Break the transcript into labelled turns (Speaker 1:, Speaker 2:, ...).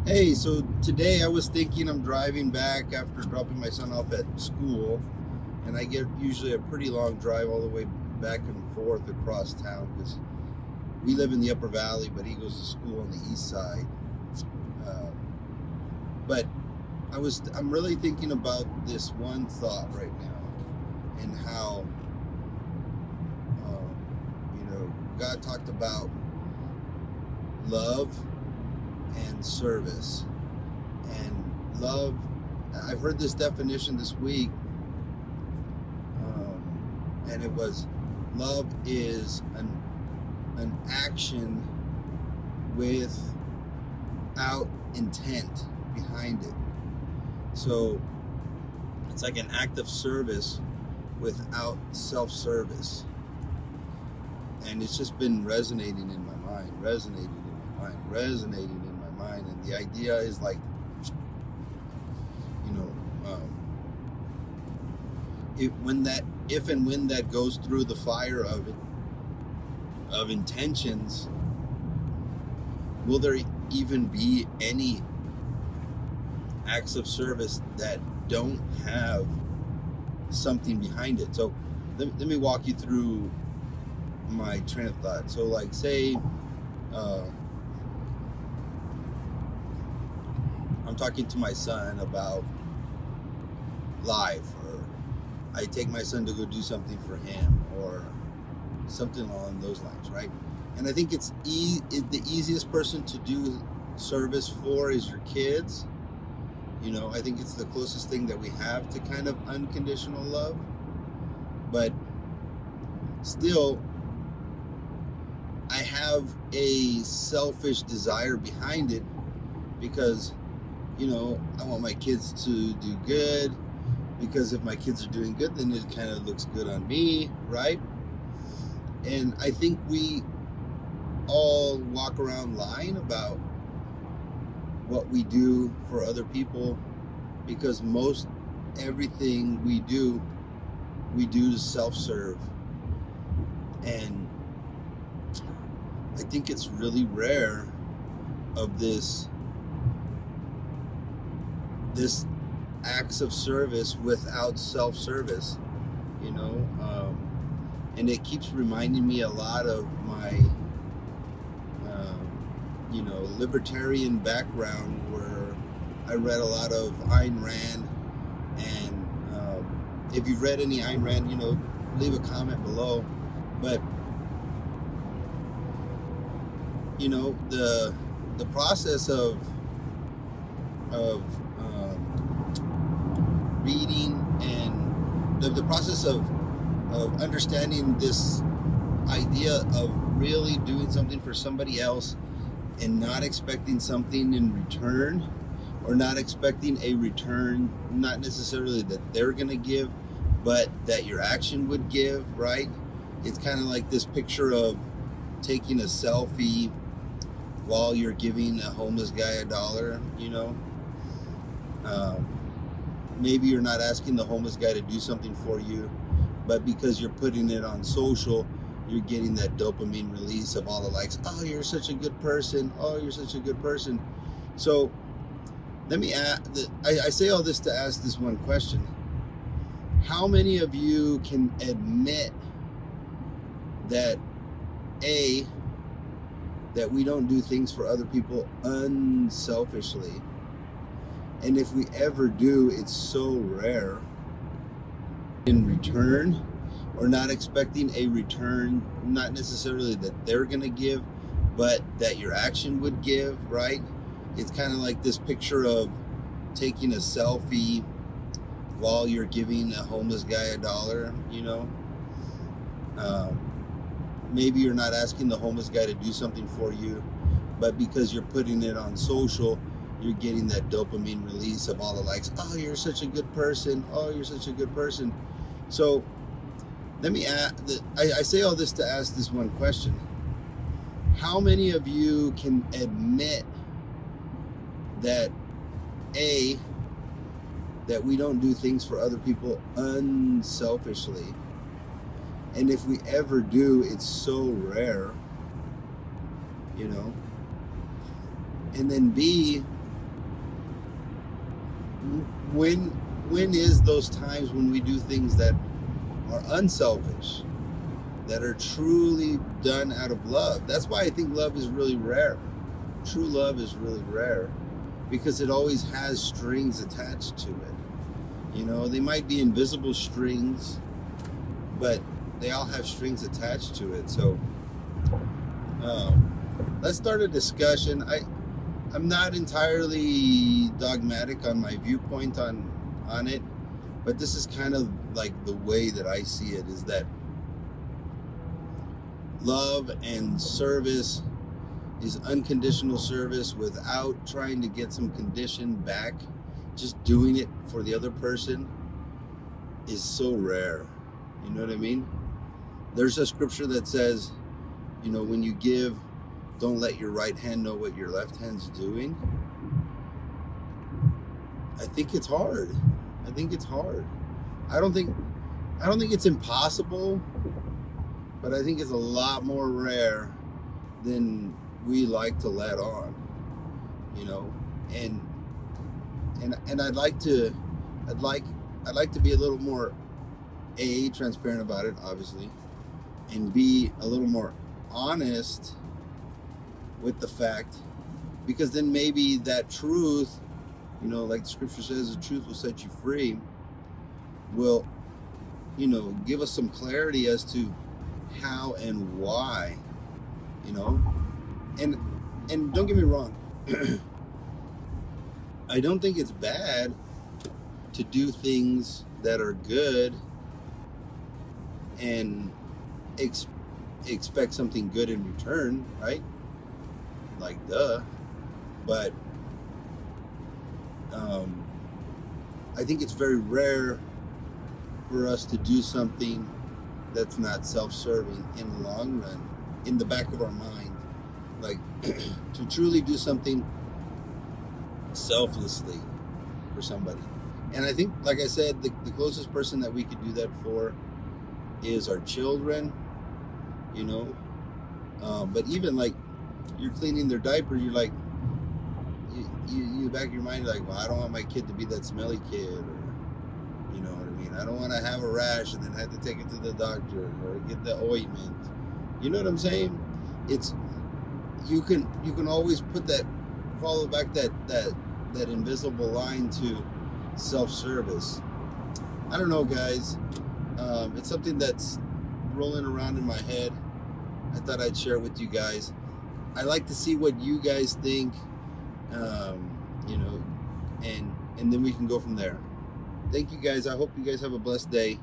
Speaker 1: Hey, so today I was thinking I'm driving back after dropping my son off at school, and I get usually a pretty long drive all the way back and forth across town because we live in the Upper Valley, but he goes to school on the east side. Uh, but I'm really thinking about this one thought right now, and how God talked about love and service. And love, I've heard this definition this week, and it was love is an action without intent behind it. So it's like an act of service without self-service. And it's just been resonating in my mind. And the idea is like, you know, if and when that goes through the fire of intentions, will there even be any acts of service that don't have something behind it? So let me walk you through my train of thought. So like, say I'm talking to my son about life, or I take my son to go do something for him, or something along those lines, right? And I think it's the easiest person to do service for is your kids. I think it's the closest thing that we have to kind of unconditional love. But still, I have a selfish desire behind it because, I want my kids to do good, because if my kids are doing good, then it kind of looks good on me, right? And I think we all walk around lying about what we do for other people, because most everything we do to self-serve. And I think it's really rare of this acts of service without self-service, and it keeps reminding me a lot of my libertarian background, where I read a lot of Ayn Rand. And if you've read any Ayn Rand, leave a comment below. But the process of reading, and the process of understanding this idea of really doing something for somebody else and not expecting something in return, or not expecting a return, not necessarily that they're going to give, but that your action would give, right? It's kind of like this picture of taking a selfie while you're giving a homeless guy $1, maybe you're not asking the homeless guy to do something for you, but because you're putting it on social, you're getting that dopamine release of all the likes. Oh, you're such a good person. Oh, you're such a good person. So let me ask, I say all this to ask this one question. How many of you can admit that that we don't do things for other people unselfishly? And if we ever do, it's so rare. In return, or not expecting a return, not necessarily that they're going to give, but that your action would give, right? It's kind of like this picture of taking a selfie while you're giving a homeless guy $1, maybe you're not asking the homeless guy to do something for you, but because you're putting it on social, you're getting that dopamine release of all the likes. Oh, you're such a good person. Oh, you're such a good person. So let me ask, I say all this to ask this one question. How many of you can admit that that we don't do things for other people unselfishly? And if we ever do, it's so rare, And then B, when is those times when we do things that are unselfish, that are truly done out of love? That's why I think love is really rare. True love is really rare because it always has strings attached to it. You know, they might be invisible strings, but they all have strings attached to it. So let's start a discussion. I'm not entirely dogmatic on my viewpoint on it, but this is kind of like the way that I see it, is that love and service is unconditional service without trying to get some condition back. Just doing it for the other person is so rare. You know what I mean? There's a scripture that says, you know, when you give, don't let your right hand know what your left hand's doing. I think it's hard. I think it's hard. I don't think it's impossible, but I think it's a lot more rare than we like to let on, you know. And I'd like to be a little more transparent about it, obviously, and be a little more honest with the fact, because then maybe that truth, you know, like the scripture says, the truth will set you free, will, you know, give us some clarity as to how and why, you know. And don't get me wrong, I don't think it's bad to do things that are good and expect something good in return, right? Like, duh. But I think it's very rare for us to do something that's not self-serving in the long run, in the back of our mind. Like, to truly do something selflessly for somebody. And I think, like I said, the closest person that we could do that for is our children, you know. But even like, you're cleaning their diaper, you're like, you back of your mind, you're like, well, I don't want my kid to be that smelly kid, or, you know what I mean? I don't want to have a rash and then have to take it to the doctor or get the ointment. You know what I'm saying? It's, you can always follow back that invisible line to self-service. I don't know, guys. It's something that's rolling around in my head. I thought I'd share it with you guys. I like to see what you guys think, you know, and then we can go from there. Thank you, guys. I hope you guys have a blessed day.